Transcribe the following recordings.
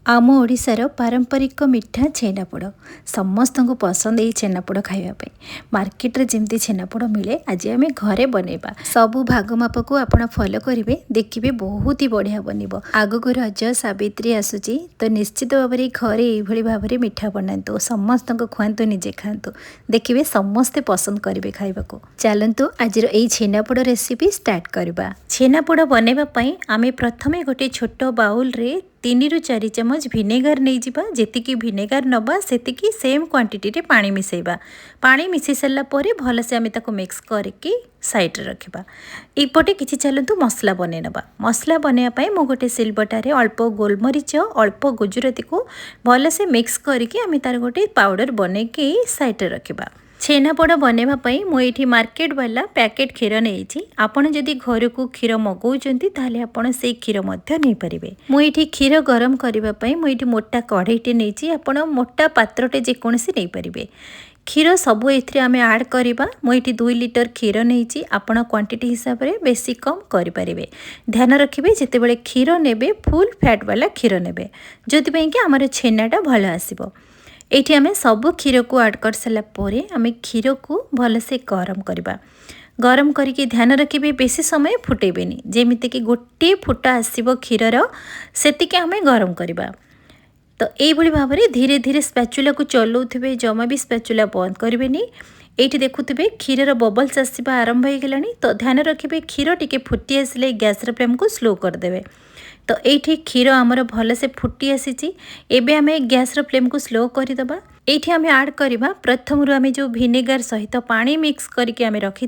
आम ओडिशार पारंपरिक मिठा छेनापोड़ समस्त को पसंद ये छेनापोड़ खावाई मार्केट रे जमती छेनापोड़ मिले आज आम घरे बनैबा सबू भाग माप को आप फॉलो करेंगे देखिए बहुत ही बढ़िया बनब। आगक रज सावित्री आसूची तो निश्चित भाव में घरे ये भाव में मिठा बनातु समस्त को खुआतु निजे खातु देखिए समस्ते पसंद करेंगे खाइबा। चलतु आज यही छेनापोड़ रेसिपी स्टार्ट करवा। छेनापोड़ बनवाई आम प्रथमे गोटे छोट बाउल रे 3 ରୁ 4 ଚାମଚ ଭିନେଗାର ନେଇଯିବା। ଯେତିକି ଭିନେଗାର ନେବା ସେତିକି ସେମ୍ କ୍ୱାଣ୍ଟିଟିରେ ପାଣି ମିଶାଇବା। ପାଣି ମିଶାଇ ସାରିଲା ପରେ ଭଲସେ ଆମେ ତାକୁ ମିକ୍ସ କରିକି ସାଇଡ଼୍ରେ ରଖିବା। ଏପଟେ କିଛି ଚାଲନ୍ତୁ ମସଲା ବନେଇ ନେବା। ମସଲା ବନେଇବା ପାଇଁ ମୁଁ ଗୋଟେ ସିଲବଟାରେ ଅଳ୍ପ ଗୋଲମରିଚ ଅଳ୍ପ ଗୁଜୁରାତିକୁ ଭଲସେ ମିକ୍ସ କରିକି ଆମେ ତାର ଗୋଟେ ପାଉଡ଼ର ବନେଇକି ସାଇଡ଼୍ରେ ରଖିବା। छेनापोड़ बनवाई मुझे मार्केट वाला पैकेट क्षीर नहीं आपड़ जदि घर को क्षीर मगाऊँच ताले आपड़ से क्षीर नहीं पारे। मुझे क्षीर गरम करने मुझे मोटा कढ़ईटे नहीं आपड़ मोटा पात्रटे जेकोसी नहीं पारे। क्षीर सबू एथरे आम आड करवा। मुझे 2 लीटर क्षीर नहीं आपड़ क्वांटिटी हिसाब से बेसी कम करें। ध्यान रखिए जितेबाला क्षीर ने फुल फैट वाला क्षीर ने जो कि आमर छेनाटा भल आसब। एठी आमे सबु क्षीर को ऐड कर सारा परे आमे क्षीर को भलसे गरम करवा। गरम करके ध्यान रखिए बेसी समय फुटेबेनी जेमिति कि गोटे फुटा आसीबो क्षीरर सेतिके आमे गरम करवा। तो यही भाव में धीरे धीरे स्पैचुला को चलाउथिबे जमा भी स्पैचुला बंद करेंगे। ये देखुवे क्षीर बबल्स आसवा आरंभ हो गलानी तो ध्यान रखिए क्षीर टिके फुटी आसिले गैस फ्लेम को स्लो करदे। तो ये क्षीर आमर भलसे फुटी आसी एबे आमे गैस फ्लेम को स्लो करदे। ये आम आड करवा प्रथम आम जो भिनेगार सहित पानी मिक्स करके आम रखी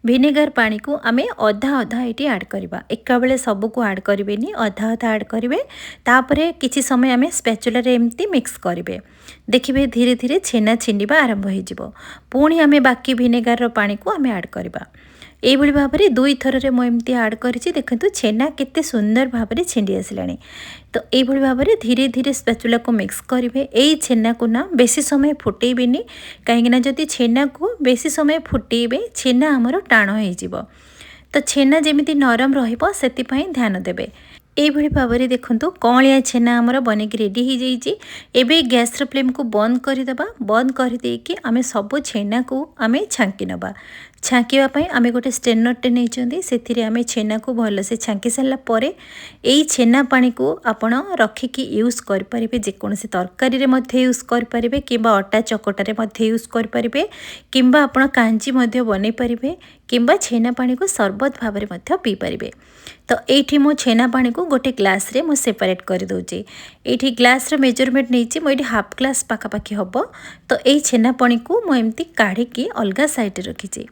भिनेगार पानी को आम अधा अधा ये आड करवा। एका बेले सबको आड करेंगे अधा अधा आड करेंगे। तापरे किछि समय आम स्पैचुला एमती मिक्स करेंगे। देखिए धीरे धीरे छेना छिंडा आरंभ हो पुणी आम बाकी भिनेगार पानी को आम आड करवा। यही भाव में 2 थर मुझे आड कर देखु छेना केते सुंदर भाव में छिंडी आसला। तो यही भाव में धीरे धीरे स्पैचुला को मिक्स करेंगे। यही छेना को ना बेसी समय फुटेबेनी कहीं जदि छेना को बेसी समय फुटेबे छेना आमर टाण हो तो छेना जमी नरम रही ध्यान देवे। यही भाव में देखु कौलिया छेना आमर बनैक रेडी हो जाइए। एवं गैस फ्लेम को बंद करदे। बंद करदेकि आम सब छेना को आम छांकी नवा। छांकीवाई आम गोटे स्ट्रेनरटे नहीं से आम छेना को भलसे छांकी सारापर यही छेना पानी को आपण रखिकी यूज करें। जेकोसी तरकारी यूज करें कि अटा चकटारे यूज करें कि आपण कांजी बनई पारे कि छेना पानी को सरबत भाव में पी पारे। तो ये मो छेना पानी को गोटे ग्लास रे मो सेपरेट कर दूचे। ये ग्लास रो मेजरमेंट नहीं मुझे हाफ ग्लास पाखापाखि हम। तो यही छेना पानी को मुझे काढ़ी अलग साइड रखी।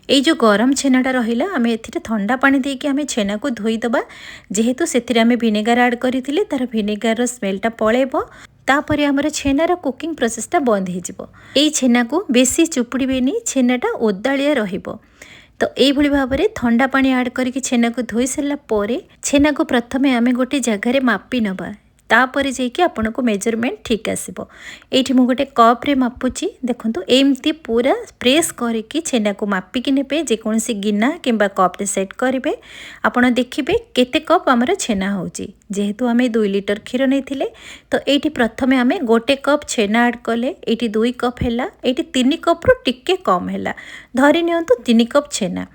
ये जो गरम छेनाटा रहा आम ए ठंडा पानी देके आम छेना को धोईदबा जेहेतु से आम भिनेगार ऐड करथिले तार भिनेगार स्मेलटा पळेबो। तापर आमर छेनार कुकिंग प्रोसेसटा बंद हो। ये छेना को बेसी चुपुड़ीबेनी छेनाटा ओदालिया रहिबो। तो यही भाव में ठंडा पानी ऐड करके छेना को धोई सारापर छेना को प्रथमे आम गोटे जगार मापी नवा। तापर जाकि आपन को मेजरमेंट ठीक आसो। ये मुझे गोटे कप्रे मापुची देखूँ एमती पूरा प्रेस करके छेना को मापिकी ने जेकोसी गिना कि कप्रे सेट करेंगे। आपड़ देखिए केते कप आमर छेना होची जेहेतु आम 2 लीटर क्षीर नहीं तो ये प्रथमे आम गोटे कप छेना ऐड कले। ये 2 कप है ये 3 कप रु टिके कम है धरी नियंतु 3 कप छेना।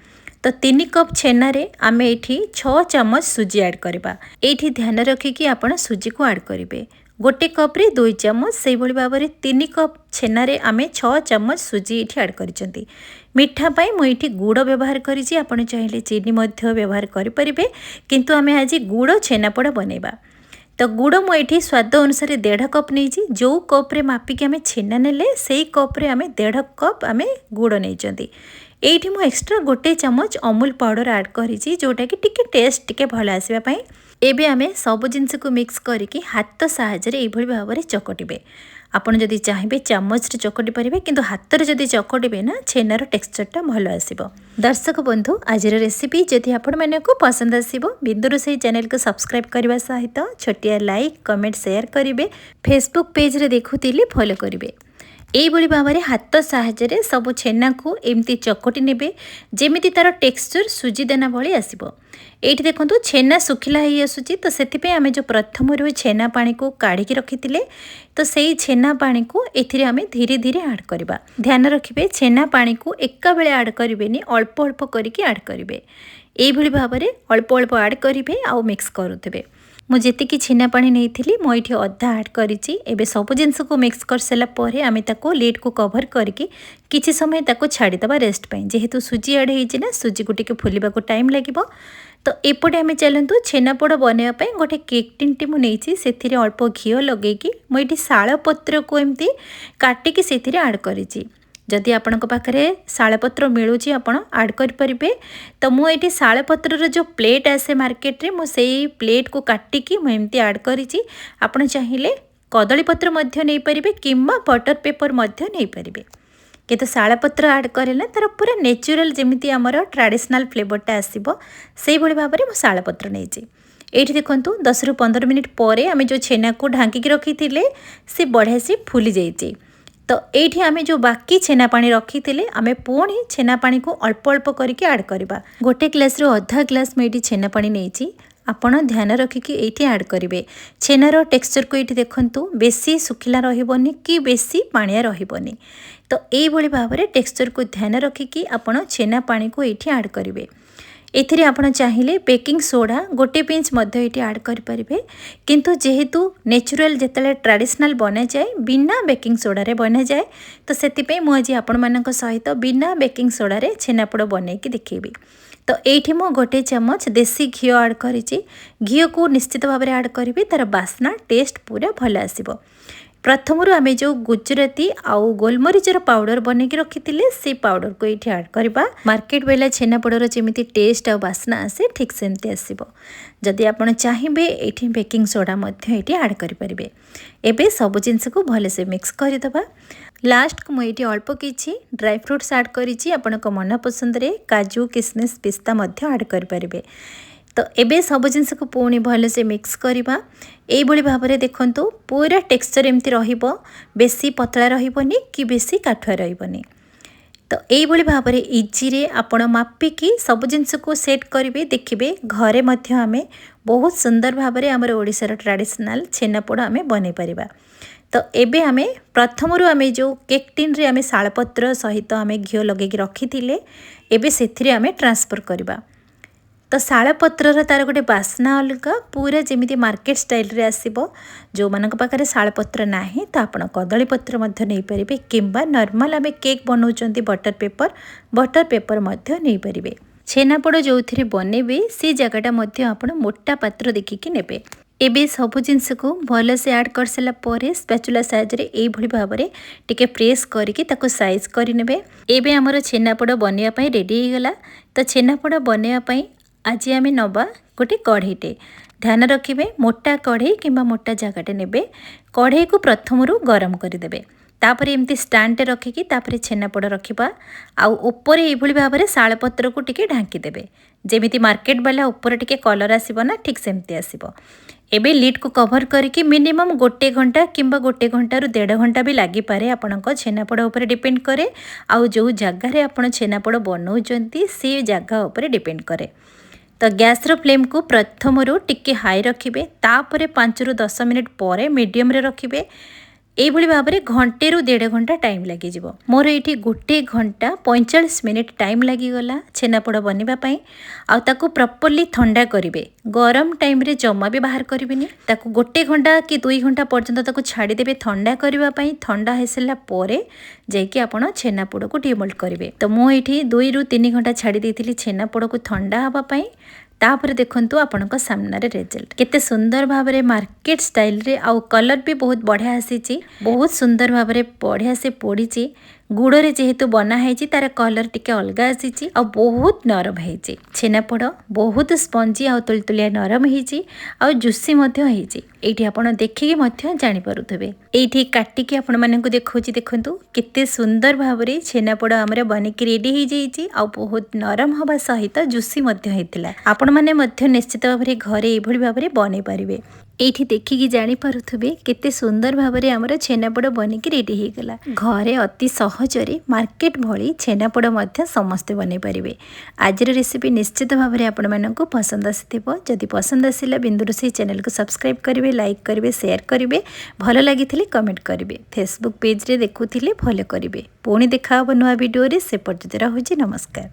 तो 3 कप छेना रे आमे एठी 6 चामच सुजी ऐड करबा। एठी ध्यान रखिकी आपण सुजी को ऐड करेंगे। गोटे कप रे 2 चामच से भाव में 3 कप छेना रे आमे 6 चामच सुजी एठी ऐड करिसेंती। मिठा पाई मुझे गुड़ व्यवहार करिछि आपण चाहिले चीनी मध्य व्यवहार करि परिबे किंतु आमे आज गुड़ छेनापोड़ बनैबा। तो गुड़ मुझे स्वाद अनुसार 1.5 कप नहीं जो कप्रे मापिकी आम छेना नेले से कप्रे आम 1.5 कप आम गुड़ नहीं। ये मु एक्स्ट्रा गोटे चामच अमूल पाउडर ऐड करी जोटा कि टिके टेस्ट टिके भल आसवाई। एबे आमे सब जिनस को मिक्स करके हाथ साहाय्य ये भाव में चकटिबे। आपड़ जदि चाहिए चामच रे चकटी पारे किंतु हाथ रे जदि चकटिबे ना छेनार टेक्सचरटा भल आसिबो। दर्शक बंधु आज रेसिपी जदि आपण मानकु पसंद आसिबो बिंदुरोसई चैनल को सब्सक्राइब करबा सहित छोटिया लाइक कमेंट शेयर करेंगे। फेसबुक पेज रे देखुतिले फॉलो करेंगे। এইଭଳି ଭାବରେ ହାତ ସାହାଯ୍ୟରେ ସବୁ ଛେନାକୁ ଏମିତି ଚକଟି ନେବେ ଯେମିତି ତାର ଟେକ୍ସଚର ସୁଜି ଦାନା ଭଳି ଆସିବ। ଏଇଠି ଦେଖନ୍ତୁ ଛେନା ଶୁଖିଲା ହେଇ ଆସୁଛି, ତ ସେଥିପାଇଁ ଆମେ ଯେଉଁ ପ୍ରଥମରୁ ଛେନା ପାଣିକୁ କାଢ଼ିକି ରଖିଥିଲେ ତ ସେଇ ଛେନା ପାଣିକୁ ଏଥିରେ ଆମେ ଧୀରେ ଧୀରେ ଆଡ଼୍ କରିବା। ଧ୍ୟାନ ରଖିବେ ଛେନା ପାଣିକୁ ଏକା ବେଳେ ଆଡ଼୍ କରିବେନି, ଅଳ୍ପ ଅଳ୍ପ କରିକି ଆଡ଼୍ କରିବେ। এইଭଳି ଭାବରେ ଅଳ୍ପ ଅଳ୍ପ ଆଡ଼୍ କରିବେ ଆଉ ମିକ୍ସ କରୁଥିବେ। ମୁଁ ଯେତିକି ଛେନା ପାଣି ନେଇଥିଲି ମୁଁ ଏଇଠି ଅଧା ଆଡ଼୍ କରିଛି। ଏବେ ସବୁ ଜିନିଷକୁ ମିକ୍ସ କରିସାରିଲା ପରେ ଆମେ ତାକୁ ଲିଡ୍କୁ କଭର କରିକି କିଛି ସମୟ ତାକୁ ଛାଡ଼ିଦେବା ରେଷ୍ଟ ପାଇଁ। ଯେହେତୁ ସୁଜି ଆଡ଼୍ ହେଇଛି ନା, ସୁଜିକୁ ଟିକେ ଫୁଲିବାକୁ ଟାଇମ୍ ଲାଗିବ। ତ ଏପଟେ ଆମେ ଚାଲନ୍ତୁ ଛେନାପୋଡ଼ ବନେଇବା ପାଇଁ ଗୋଟେ କେକ୍ ଟିନ୍ଟି ମୁଁ ନେଇଛି, ସେଥିରେ ଅଳ୍ପ ଘିଅ ଲଗେଇକି ମୁଁ ଏଇଠି ଶାଳ ପତ୍ରକୁ ଏମିତି କାଟିକି ସେଥିରେ ଆଡ଼୍ କରିଛି। ଯଦି ଆପଣଙ୍କ ପାଖରେ ଶାଳପତ୍ର ମିଳୁଛି ଆପଣ ଆଡ଼୍ କରିପାରିବେ। ତ ମୁଁ ଏଇଠି ଶାଳପତ୍ରର ଯେଉଁ ପ୍ଲେଟ୍ ଆସେ ମାର୍କେଟରେ, ମୁଁ ସେଇ ପ୍ଲେଟ୍କୁ କାଟିକି ମୁଁ ଏମିତି ଆଡ଼୍ କରିଛି। ଆପଣ ଚାହିଁଲେ କଦଳୀପତ୍ର ମଧ୍ୟ ନେଇପାରିବେ କିମ୍ବା ବଟର ପେପର ମଧ୍ୟ ନେଇପାରିବେ। କିନ୍ତୁ ଶାଳପତ୍ର ଆଡ଼୍ କରିଲେ ତାର ପୁରା ନ୍ୟାଚୁରାଲ୍ ଯେମିତି ଆମର ଟ୍ରାଡ଼ିସନାଲ୍ ଫ୍ଲେଭରଟା ଆସିବ, ସେଇଭଳି ଭାବରେ ମୁଁ ଶାଳପତ୍ର ନେଇଛି। ଏଇଠି ଦେଖନ୍ତୁ 10ରୁ 15 ମିନିଟ୍ ପରେ ଆମେ ଯେଉଁ ଛେନାକୁ ଢାଙ୍କିକି ରଖିଥିଲେ ସେ ବଢ଼ିଆ ସେ ଫୁଲି ଯାଇଛି। ତ এইଠି ଆମେ ଯେଉଁ ବାକି ଛେନା ପାଣି ରଖିଥିଲେ ଆମେ ପୁଣି ଛେନା ପାଣିକୁ ଅଳ୍ପ ଅଳ୍ପ କରିକି ଆଡ଼୍ କରିବା। ଗୋଟେ ଗ୍ଲାସ୍ରୁ ଅଧା ଗ୍ଲାସ୍ ମୁଁ ଏଇଠି ଛେନା ପାଣି ନେଇଛି, ଆପଣ ଧ୍ୟାନ ରଖିକି ଏଇଠି ଆଡ଼୍ କରିବେ। ଛେନାର ଟେକ୍ସଚରକୁ ଏଇଠି ଦେଖନ୍ତୁ, ବେଶୀ ଶୁଖିଲା ରହିବନି କି ବେଶୀ ପାଣିଆ ରହିବନି। ତ এইଭଳି ଭାବରେ ଟେକ୍ସଚରକୁ ଧ୍ୟାନ ରଖିକି ଆପଣ ଛେନା ପାଣିକୁ ଏଇଠି ଆଡ଼୍ କରିବେ। ଏଥିରେ ଆପଣ ଚାହିଁଲେ ବେକିଂ ସୋଡ଼ା ଗୋଟେ ପିଞ୍ଚ ମଧ୍ୟ ଏଇଠି ଆଡ଼୍ କରିପାରିବେ। କିନ୍ତୁ ଯେହେତୁ ନ୍ୟାଚୁରାଲ୍ ଯେତେବେଳେ ଟ୍ରାଡ଼ିସନାଲ୍ ବନାଯାଏ ବିନା ବେକିଂ ସୋଡ଼ାରେ ବନାଯାଏ, ତ ସେଥିପାଇଁ ମୁଁ ଆଜି ଆପଣମାନଙ୍କ ସହିତ ବିନା ବେକିଂ ସୋଡ଼ାରେ ଛେନାପୋଡ଼ ବନେଇକି ଦେଖେଇବି। ତ এইଠି ମୁଁ ଗୋଟେ ଚାମଚ ଦେଶୀ ଘିଅ ଆଡ଼୍ କରିଛି। ଘିଅକୁ ନିଶ୍ଚିତ ଭାବରେ ଆଡ଼୍ କରିବି, ତାର ବାସ୍ନା ଟେଷ୍ଟ ପୁରା ଭଲ ଆସିବ। ପ୍ରଥମରୁ ଆମେ ଯେଉଁ ଗୁଜୁରାତି ଆଉ ଗୋଲମରିଚର ପାଉଡ଼ର ବନେଇକି ରଖିଥିଲେ ସେଇ ପାଉଡ଼ରକୁ ଏଇଠି ଆଡ଼୍ କରିବା। ମାର୍କେଟ ବାଲା ଛେନାପୋଡ଼ର ଯେମିତି ଟେଷ୍ଟ ଆଉ ବାସ୍ନା ଆସେ ଠିକ୍ ସେମିତି ଆସିବ। ଯଦି ଆପଣ ଚାହିଁବେ ଏଇଠି ବେକିଂ ସୋଡ଼ା ମଧ୍ୟ ଏଇଠି ଆଡ଼୍ କରିପାରିବେ। ଏବେ ସବୁ ଜିନିଷକୁ ଭଲସେ ମିକ୍ସ କରିଦେବା। ଲାଷ୍ଟକୁ ମୁଁ ଏଇଠି ଅଳ୍ପ କିଛି ଡ୍ରାଏ ଫ୍ରୁଟ୍ସ ଆଡ଼୍ କରିଛି, ଆପଣଙ୍କ ମନ ପସନ୍ଦରେ କାଜୁ କିସମିସ୍ ପିସ୍ତା ମଧ୍ୟ ଆଡ଼୍ କରିପାରିବେ। ତ ଏବେ ସବୁ ଜିନିଷକୁ ପୁଣି ଭଲସେ ମିକ୍ସ କରିବା। এইଭଳି ଭାବରେ ଦେଖନ୍ତୁ ପୁରା ଟେକ୍ସଚର ଏମିତି ରହିବ, ବେଶୀ ପତଳା ରହିବନି କି ବେଶୀ କାଠୁଆ ରହିବନି। ତ এইଭଳି ଭାବରେ ଇଜିରେ ଆପଣ ମାପିକି ସବୁ ଜିନିଷକୁ ସେଟ୍ କରିବେ, ଦେଖିବେ ଘରେ ମଧ୍ୟ ଆମେ ବହୁତ ସୁନ୍ଦର ଭାବରେ ଆମର ଓଡ଼ିଶାର ଟ୍ରାଡ଼ିସନାଲ୍ ଛେନାପୋଡ଼ ଆମେ ବନେଇ ପାରିବା। ତ ଏବେ ଆମେ ପ୍ରଥମରୁ ଆମେ ଯେଉଁ କେକ୍ ଟିନ୍ରେ ଆମେ ଶାଳପତ୍ର ସହିତ ଆମେ ଘିଅ ଲଗେଇକି ରଖିଥିଲେ ଏବେ ସେଥିରେ ଆମେ ଟ୍ରାନ୍ସଫର କରିବା। ତ ଶାଳପତ୍ରର ତାର ଗୋଟେ ବାସ୍ନା ଅଲଗା, ପୁରା ଯେମିତି ମାର୍କେଟ ଷ୍ଟାଇଲରେ ଆସିବ। ଯେଉଁମାନଙ୍କ ପାଖରେ ଶାଳପତ୍ର ନାହିଁ ତ ଆପଣ କଦଳୀପତ୍ର ମଧ୍ୟ ନେଇପାରିବେ କିମ୍ବା ନର୍ମାଲ ଆମେ କେକ୍ ବନାଉଛନ୍ତି ବଟର ପେପର ମଧ୍ୟ ନେଇପାରିବେ। ଛେନାପୋଡ଼ ଯେଉଁଥିରେ ବନେଇବେ ସେ ଜାଗାଟା ମଧ୍ୟ ଆପଣ ମୋଟା ପାତ୍ର ଦେଖିକି ନେବେ। ଏବେ ସବୁ ଜିନିଷକୁ ଭଲସେ ଆଡ଼୍ କରିସାରିଲା ପରେ ସ୍ପାଚୁଲା ସାହାଯ୍ୟରେ এইଭଳି ଭାବରେ ଟିକେ ପ୍ରେସ୍ କରିକି ତାକୁ ସାଇଜ୍ କରିନେବେ। ଏବେ ଆମର ଛେନାପୋଡ଼ ବନେଇବା ପାଇଁ ରେଡ଼ି ହେଇଗଲା। ତ ଛେନାପୋଡ଼ ବନେଇବା ପାଇଁ ଆଜି ଆମେ ନେବା ଗୋଟେ କଢ଼େଇଟେ। ଧ୍ୟାନ ରଖିବେ ମୋଟା କଢ଼େଇ କିମ୍ବା ମୋଟା ଜାଗାଟେ ନେବେ। କଢ଼େଇକୁ ପ୍ରଥମରୁ ଗରମ କରିଦେବେ, ତାପରେ ଏମିତି ଷ୍ଟାଣ୍ଡଟେ ରଖିକି ତାପରେ ଛେନାପୋଡ଼ ରଖିବା। ଆଉ ଉପରେ এইଭଳି ଭାବରେ ଶାଳପତ୍ରକୁ ଟିକେ ଢାଙ୍କିଦେବେ, ଯେମିତି ମାର୍କେଟ ବାଲା ଉପରେ ଟିକେ କଲର୍ ଆସିବ ନା, ଠିକ୍ ସେମିତି ଆସିବ। ଏବେ ଲିଡ୍କୁ କଭର କରିକି ମିନିମମ୍ 1 ଘଣ୍ଟା କିମ୍ବା 1 ଘଣ୍ଟାରୁ 1.5 ଘଣ୍ଟା ବି ଲାଗିପାରେ, ଆପଣଙ୍କ ଛେନାପୋଡ଼ ଉପରେ ଡିପେଣ୍ଡ କରେ ଆଉ ଯେଉଁ ଜାଗାରେ ଆପଣ ଛେନାପୋଡ଼ ବନାଉଛନ୍ତି ସେ ଜାଗା ଉପରେ ଡିପେଣ୍ଡ କରେ। ତ ଗ୍ୟାସ୍ର ଫ୍ଲେମ୍କୁ ପ୍ରଥମରୁ ଟିକେ ହାଇ ରଖିବେ, ତାପରେ 5ରୁ 10 ମିନିଟ୍ ପରେ ମିଡ଼ିୟମ୍ରେ ରଖିବେ। এইଭଳି ଭାବରେ ଘଣ୍ଟେରୁ 1.5 ଘଣ୍ଟା ଟାଇମ୍ ଲାଗିଯିବ। ମୋର ଏଇଠି 1 ଘଣ୍ଟା 45 ମିନିଟ୍ ଟାଇମ୍ ଲାଗିଗଲା ଛେନାପୋଡ଼ ବନେଇବା ପାଇଁ। ଆଉ ତାକୁ ପ୍ରପରଲି ଥଣ୍ଡା କରିବେ, ଗରମ ଟାଇମ୍ରେ ଜମା ବି ବାହାର କରିବେନି। ତାକୁ 1 ଘଣ୍ଟା କି 2 ଘଣ୍ଟା ପର୍ଯ୍ୟନ୍ତ ତାକୁ ଛାଡ଼ିଦେବେ ଥଣ୍ଡା କରିବା ପାଇଁ। ଥଣ୍ଡା ହେଇସାରିଲା ପରେ ଯାଇକି ଆପଣ ଛେନାପୋଡ଼କୁ ଡିମୋଲ୍ଡ କରିବେ। ତ ମୁଁ ଏଇଠି 2ରୁ 3 ଘଣ୍ଟା ଛାଡ଼ି ଦେଇଥିଲି ଛେନାପୋଡ଼କୁ ଥଣ୍ଡା ହେବା ପାଇଁ। ତାପରେ ଦେଖନ୍ତୁ ଆପଣଙ୍କ ସାମ୍ନାରେ ରେଜଲ୍ଟ କେତେ ସୁନ୍ଦର ଭାବରେ ମାର୍କେଟ ଷ୍ଟାଇଲରେ, ଆଉ କଲର୍ ବି ବହୁତ ବଢ଼ିଆ ଆସିଛି, ବହୁତ ସୁନ୍ଦର ଭାବରେ ବଢ଼ିଆ ସେ ପୋଡ଼ିଛି। ଗୁଡ଼ରେ ଯେହେତୁ ବନା ହେଇଛି ତାର କଲର୍ ଟିକେ ଅଲଗା ଆସିଛି ଆଉ ବହୁତ ନରମ ହେଇଛି। ଛେନାପୋଡ଼ ବହୁତ ସ୍ପଞ୍ଜି ଆଉ ତୁଲତୁଲିଆ ନରମ ହେଇଛି ଆଉ ଜୁସି ମଧ୍ୟ ହେଇଛି। এইଠି ଆପଣ ଦେଖିକି ମଧ୍ୟ ଜାଣିପାରୁଥିବେ। এইଠି କାଟିକି ଆପଣମାନଙ୍କୁ ଦେଖାଉଛି, ଦେଖନ୍ତୁ କେତେ ସୁନ୍ଦର ଭାବରେ ଛେନାପୋଡ଼ ଆମର ବନିକି ରେଡ଼ି ହେଇଯାଇଛି ଆଉ ବହୁତ ନରମ ହେବା ସହିତ ଜୁସି ମଧ୍ୟ ହେଇଥିଲା। ଆପଣମାନେ ମଧ୍ୟ ନିଶ୍ଚିତ ଭାବରେ ଘରେ ଏଇଭଳି ଭାବରେ ବନେଇ ପାରିବେ। एठी देखिकी जानी पारुथबे केते सुंदर भाबरे हमर छेनापोड़ बनिकी रेडी हो गला। घरे अति सहजरे मार्केट भली छेनापोड़ मध्य समस्ते बनै परिबे। आजिर रेसिपी निश्चित भाबरे आपण मानकु पसंद आसीथिबो। जदि पसंद आसिला बिंदुरोसई चैनल को सब्सक्राइब करिवे, लाइक करिवे, शेयर करिवे, भलो लागिथिले कमेंट करिवे, फेसबुक पेज रे देखुथिले फॉलो करिवे। पुणी देखा हबो नुवा वीडियो रे। से पर्यंत रहुछि नमस्कार।